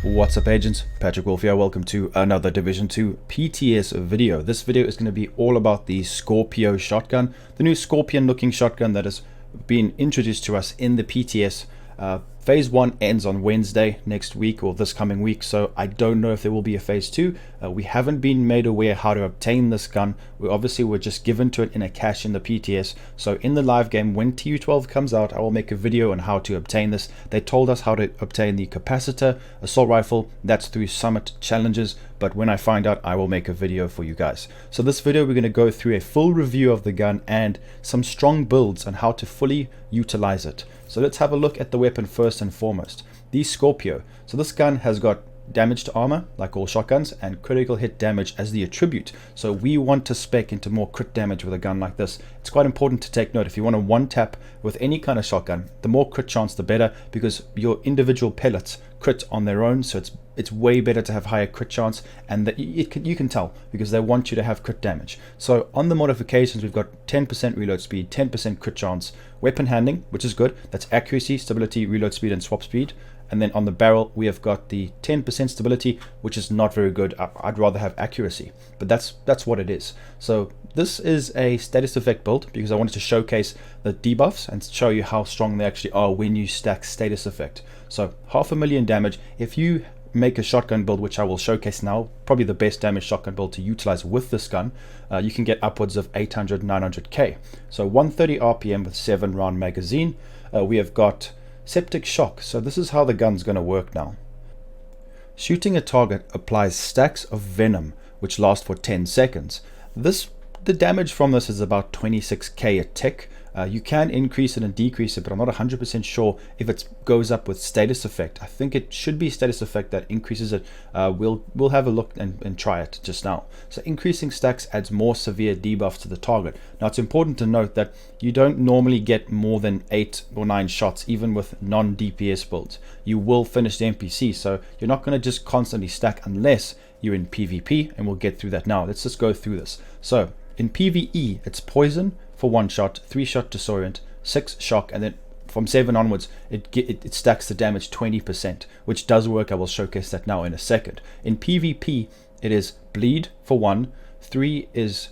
What's up, agents? Patrick Wolf here. Welcome to another Division 2 PTS video. This video is going to be all about the Scorpio shotgun, the new scorpion looking shotgun that has been introduced to us in the PTS. Phase 1 ends on Wednesday next week, or this coming week, so I don't know if there will be a phase 2. We haven't been made aware how to obtain this gun. We obviously were just given to it in a cache in the PTS. So in the live game, when TU12 comes out, I will make a video on how to obtain this. They told us how to obtain the capacitor assault rifle. That's through summit challenges, but when I find out, I will make a video for you guys. So this video, we're going to go through a full review of the gun and some strong builds on how to fully utilize it. So let's have a look at the weapon first and foremost. The Scorpio. So this gun has got damage to armor, like all shotguns, and critical hit damage as the attribute. So we want to spec into more crit damage with a gun like this. It's quite important to take note. If you want to one tap with any kind of shotgun, the more crit chance the better, because your individual pellets crit on their own. So it's way better to have higher crit chance, and that you can tell because they want you to have crit damage. So on the modifications, we've got 10% reload speed, 10% crit chance, weapon handling, which is good. That's accuracy, stability, reload speed, and swap speed. And then on the barrel, we have got the 10% stability, which is not very good. I'd rather have accuracy, but that's what it is. So this is a status effect build because I wanted to showcase the debuffs and show you how strong they actually are when you stack status effect. So 500,000 damage. If you make a shotgun build, which I will showcase now, probably the best damage shotgun build to utilize with this gun, you can get upwards of 800, 900k. So 130 RPM with 7-round magazine. We have got septic shock. So this is how the gun's going to work now. Shooting a target applies stacks of venom which last for 10 seconds. The damage from this is about 26k a tick. You can increase it and decrease it, but I'm not 100% sure if it goes up with status effect. I think it should be status effect that increases it. We'll have a look and try it just now. So increasing stacks adds more severe debuffs to the target. Now it's important to note that you don't normally get more than 8 or 9 shots even with non-DPS builds. You will finish the NPC, so you're not going to just constantly stack unless you're in PvP, and we'll get through that now. Let's just go through this. So in PvE, it's poison for 1 shot, 3 shot disorient, 6 shock, and then from 7 onwards it stacks the damage 20%, which does work. I will showcase that now in a second. In PvP, it is bleed for 1, 3 is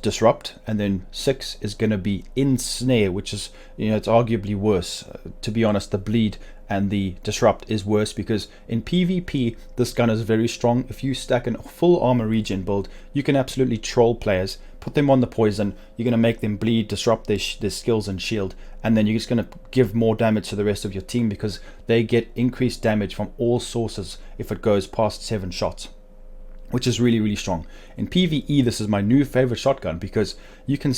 disrupt, and then 6 is going to be ensnare, which is, it's arguably worse. To be honest, the bleed and the disrupt is worse because in PvP this gun is very strong. If you stack a full armor regen build, you can absolutely troll players, put them on the poison, you're going to make them bleed, disrupt their skills and shield, and then you're just going to give more damage to the rest of your team because they get increased damage from all sources if it goes past 7 shots, which is really, really strong. In PvE, this is my new favorite shotgun because you can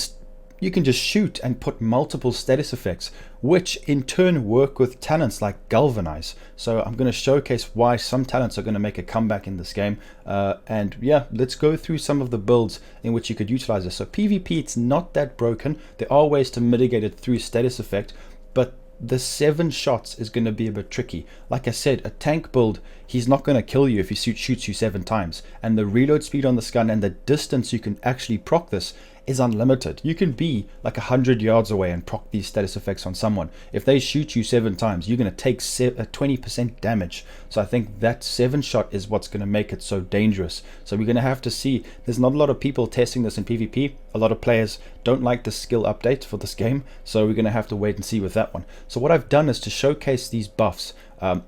just shoot and put multiple status effects, which in turn work with talents like Galvanize. So I'm going to showcase why some talents are going to make a comeback in this game. And yeah, let's go through some of the builds in which you could utilize this. So PvP, it's not that broken. There are ways to mitigate it through status effect, but the 7 shots is going to be a bit tricky. Like I said, a tank build, he's not going to kill you if he shoots you 7 times. And the reload speed on this gun and the distance you can actually proc this is unlimited. You can be like 100 yards away and proc these status effects on someone. If they shoot you 7 times, you're going to take 20% damage. So I think that 7 shot is what's going to make it so dangerous. So we're going to have to see. There's not a lot of people testing this in PvP. A lot of players don't like the skill update for this game, so we're going to have to wait and see with that one. So what I've done is to showcase these buffs.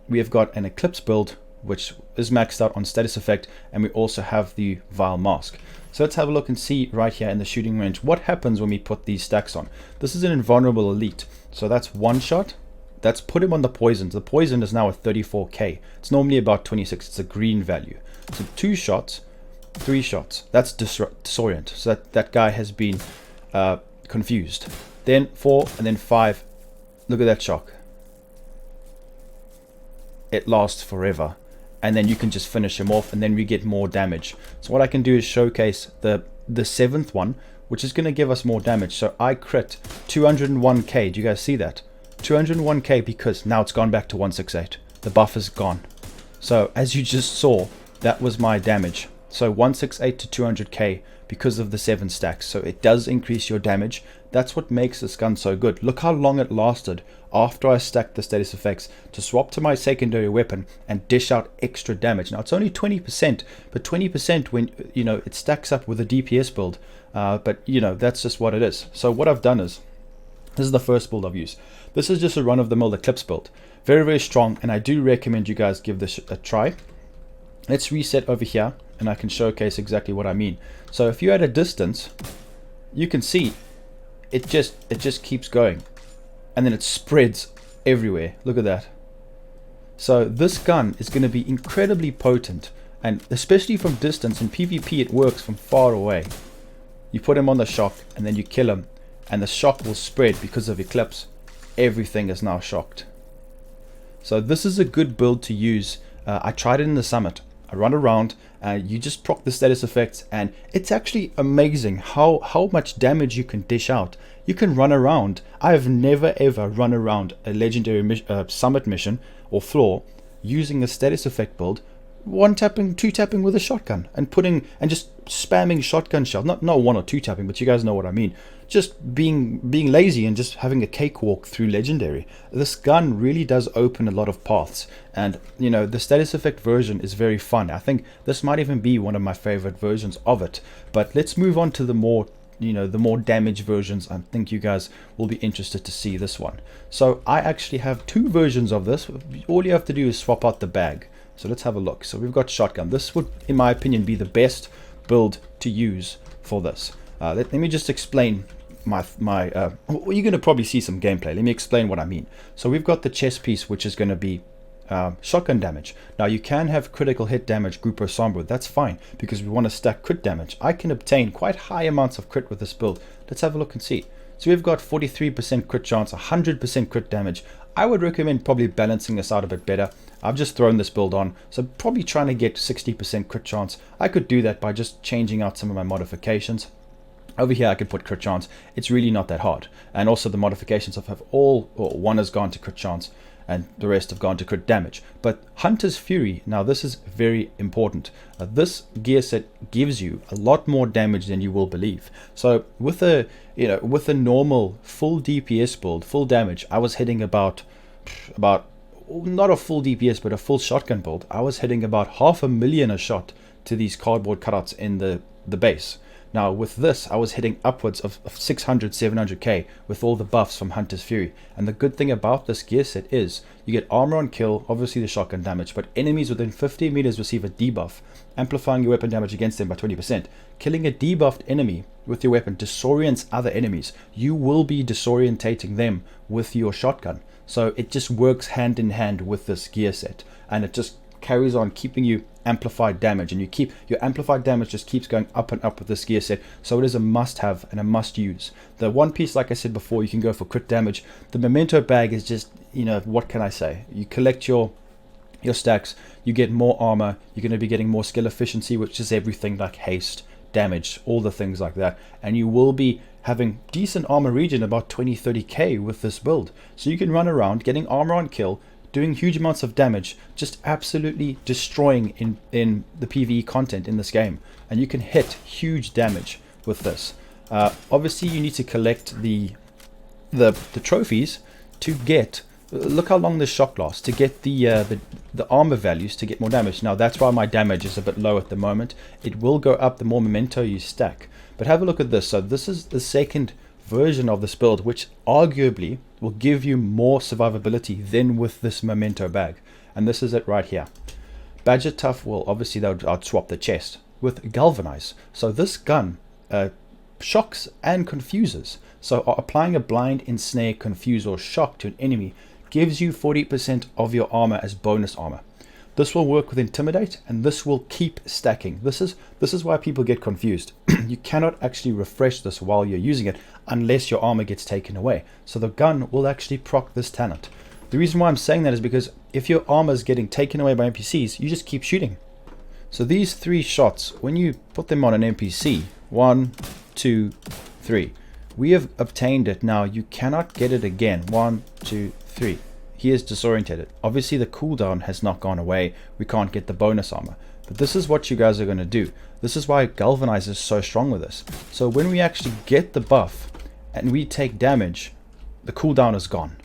We have got an Eclipse build, which is maxed out on status effect, and we also have the Vile Mask. So let's have a look and see right here in the shooting range what happens when we put these stacks on. This is an invulnerable elite, so that's 1 shot. That's put him on the poison. The poison is now at 34k. It's normally about 26. It's a green value. So 2 shots, 3 shots. That's disorient. So that guy has been confused. Then 4 and then 5. Look at that shock. It lasts forever. And then you can just finish him off, and then we get more damage. So what I can do is showcase the 7th one, which is going to give us more damage. So I crit 201k. Do you guys see that? 201k because now it's gone back to 168. The buff is gone. So as you just saw, that was my damage. So 168 to 200k because of the 7 stacks. So it does increase your damage. That's what makes this gun so good. Look how long it lasted after I stacked the status effects to swap to my secondary weapon and dish out extra damage. Now it's only 20%, but 20% when it stacks up with a DPS build. But that's just what it is. So what I've done is, this is the first build I've used. This is just a run-of-the-mill Eclipse build. Very, very strong, and I do recommend you guys give this a try. Let's reset over here, and I can showcase exactly what I mean. So if you're at a distance, you can see it just keeps going, and then it spreads everywhere. Look at that. So this gun is going to be incredibly potent, and especially from distance. In PvP it works from far away. You put him on the shock and then you kill him, and the shock will spread because of Eclipse. Everything is now shocked. So this is a good build to use. I tried it in the summit. I run around and you just proc the status effects, and it's actually amazing how much damage you can dish out. You can run around. I have never ever run around a legendary summit mission or floor using a status effect build, 1 tapping, 2 tapping with a shotgun and just spamming shotgun shells. Not 1 or 2 tapping, but you guys know what I mean. Just being lazy and just having a cakewalk through legendary. This gun really does open a lot of paths, and the status effect version is very fun. I think this might even be one of my favorite versions of it. But let's move on to the more damage versions. I think you guys will be interested to see this one. So I actually have 2 versions of this. All you have to do is swap out the bag. So let's have a look. So we've got shotgun. This would, in my opinion, be the best build to use for this. Let me just explain you're going to probably see some gameplay. Let me explain what I mean. So we've got the chest piece, which is going to be shotgun damage. Now you can have critical hit damage, Grupo Sombra. That's fine, because we want to stack crit damage. I can obtain quite high amounts of crit with this build. Let's have a look and see. So we've got 43% crit chance, 100% crit damage. I would recommend probably balancing this out a bit better. I've just thrown this build on, so probably trying to get 60% crit chance. I could do that by just changing out some of my modifications. Over here I could put crit chance. It's really not that hard. And also the modifications have one has gone to crit chance and the rest have gone to crit damage. But Hunter's Fury, now this is very important. This gear set gives you a lot more damage than you will believe. So with a normal full DPS build, full damage, I was hitting about not a full DPS but a full shotgun build. I was hitting about 500,000 a shot to these cardboard cutouts in the base. Now with this I was hitting upwards of 600, 700k with all the buffs from Hunter's Fury. And the good thing about this gear set is you get armor on kill, obviously the shotgun damage, but enemies within 50 meters receive a debuff, amplifying your weapon damage against them by 20%. Killing a debuffed enemy with your weapon disorients other enemies. You will be disorientating them with your shotgun. So it just works hand in hand with this gear set, and it just carries on keeping you amplified damage, and your amplified damage just keeps going up and up with this gear set. So it is a must have and a must use. The one piece, like I said before, you can go for crit damage. The memento bag is just, what can I say, you collect your stacks, you get more armor, you're going to be getting more skill efficiency, which is everything like haste, damage, all the things like that, and you will be having decent armor regen, about 20-30k with this build. So you can run around getting armor on kill, doing huge amounts of damage, just absolutely destroying in the PvE content in this game, and you can hit huge damage with this. Obviously you need to collect the trophies to get, look how long this shock lasts, to get the armor values to get more damage. Now that's why my damage is a bit low at the moment. It will go up the more memento you stack. But have a look at this. So this is the second version of this build, which arguably will give you more survivability than with this memento bag. And this is it right here. Badger Tough will obviously, I'd swap the chest with Galvanize. So this gun shocks and confuses. So applying a blind, ensnare, confuse or shock to an enemy gives you 40% of your armor as bonus armor. This will work with Intimidate, and this will keep stacking. This is why people get confused. You cannot actually refresh this while you're using it unless your armor gets taken away. So the gun will actually proc this talent. The reason why I'm saying that is because if your armor is getting taken away by NPCs, you just keep shooting. So these 3 shots, when you put them on an NPC, 1, 2, 3, we have obtained it. Now you cannot get it again. 1, 2, 3. He is disorientated. Obviously the cooldown has not gone away. We can't get the bonus armor. But this is what you guys are going to do. This is why Galvanize is so strong with this. So when we actually get the buff and we take damage, the cooldown is gone,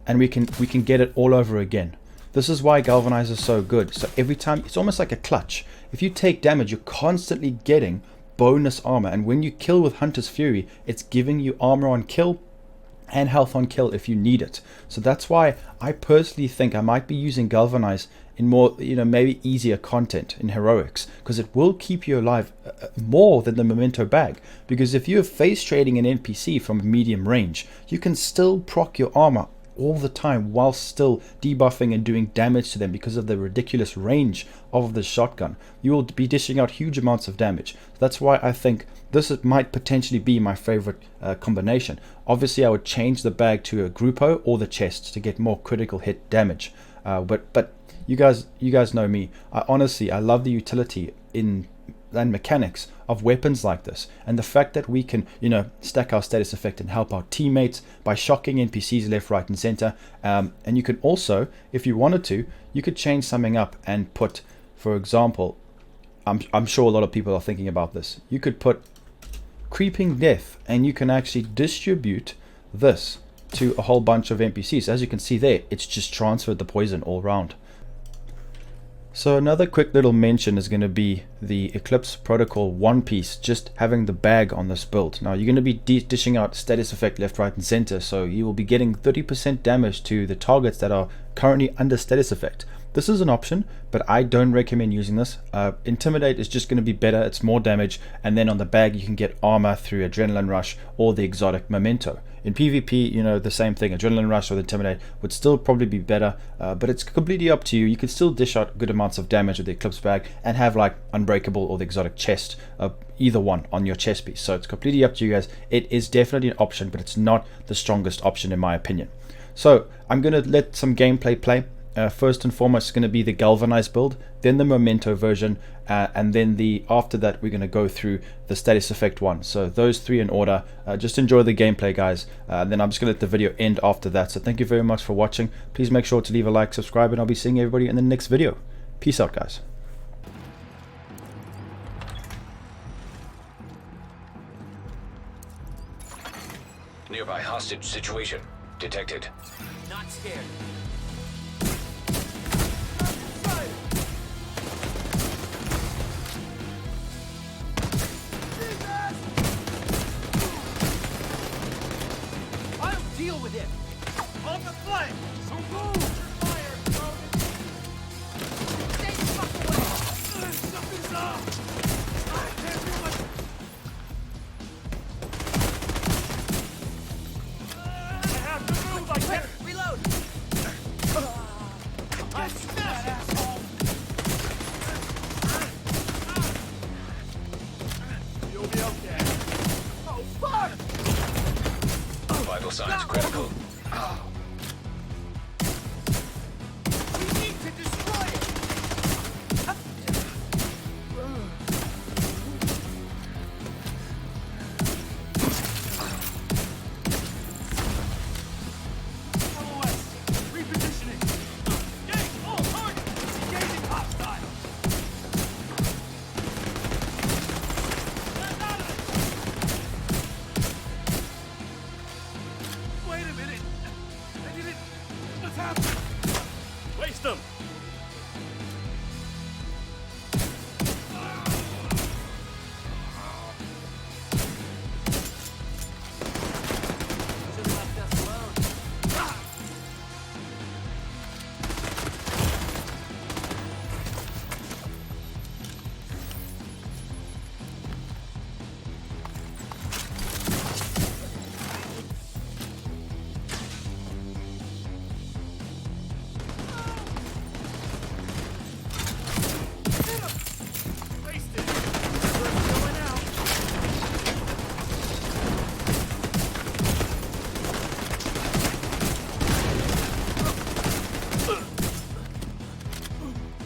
and we can get it all over again. This is why Galvanize is so good. So every time, it's almost like a clutch. If you take damage, you're constantly getting bonus armor, and when you kill with Hunter's Fury, it's giving you armor on kill and health on kill if you need it. So that's why I personally think I might be using Galvanize in more, maybe easier content in heroics, because it will keep you alive more than the memento bag. Because if you're face trading an NPC from medium range, you can still proc your armor all the time while still debuffing and doing damage to them because of the ridiculous range of the shotgun. You will be dishing out huge amounts of damage. That's why I think this might potentially be my favorite combination. Obviously I would change the bag to a Gruppo or the chest to get more critical hit damage, but you guys know me. I love the utility and mechanics of weapons like this, and the fact that we can stack our status effect and help our teammates by shocking NPCs left, right and center. And you can also, if you wanted to, you could change something up and put, for example, I'm sure a lot of people are thinking about this, you could put Creeping Death, and you can actually distribute this to a whole bunch of NPCs. As you can see there, it's just transferred the poison all around. So another quick little mention is going to be the Eclipse Protocol One Piece, just having the bag on this build. Now you're going to be dishing out status effect left, right and center, so you will be getting 30% damage to the targets that are currently under status effect. This is an option, but I don't recommend using this. Intimidate is just going to be better, it's more damage, and then on the bag you can get armor through Adrenaline Rush or the exotic Memento. In PvP, the same thing, Adrenaline Rush or the Intimidate would still probably be better, but it's completely up to you. You can still dish out good amounts of damage with the Eclipse bag and have like Unbreakable or the exotic chest, either one on your chest piece. So it's completely up to you guys. It is definitely an option, but it's not the strongest option in my opinion. So I'm going to let some gameplay play. First and foremost, it's going to be the Galvanized build, then the Memento version, and then after that we're going to go through the status effect one. So those three in order. Just enjoy the gameplay, guys. Then I'm just going to let the video end after that. So thank you very much for watching. Please make sure to leave a like, subscribe, and I'll be seeing everybody in the next video. Peace out, guys. Nearby hostage situation detected. Not scared. Deal with it! On the flank! So move! Fire, stay the fuck away! Something's up! I can't do much! I have to move! I can't... Reload! I smashed that asshole! You'll be okay. Oh, fuck! Vital signs critical. We need to destroy it! Repositioning! Engage all targets! Engaging hostile! Get out of it! Wait a minute! I didn't... What's happening? Waste them! Should've left us alone. Wasted! We're going out!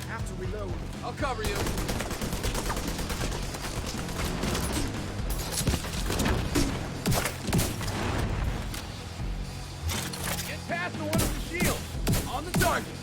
Have to reload. I'll cover you. Get past the one with the shield. On the target.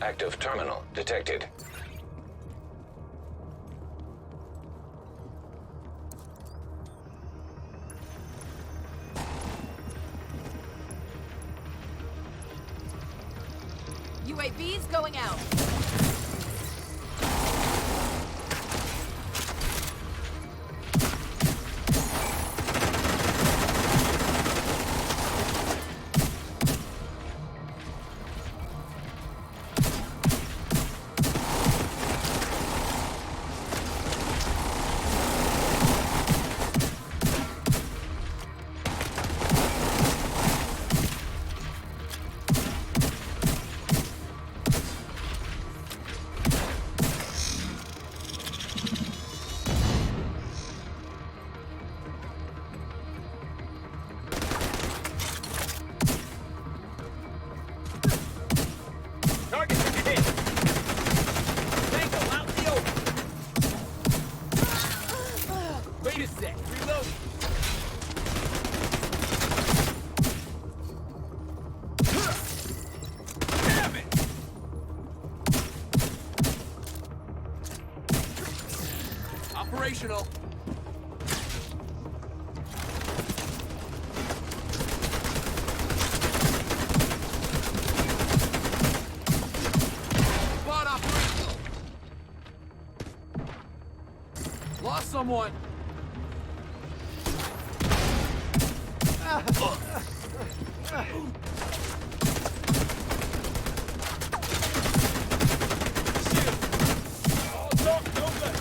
Active terminal detected. UAV's going out. Target hit! Tango out in the open! Wait a sec, reloading! Damn it! Operational! Spot operational! Lost someone! All talk, no good.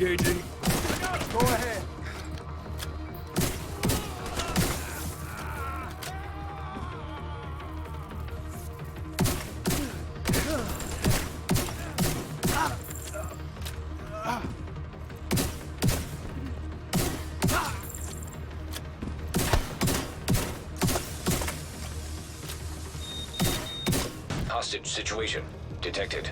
Engaging. Go ahead. Hostage situation detected.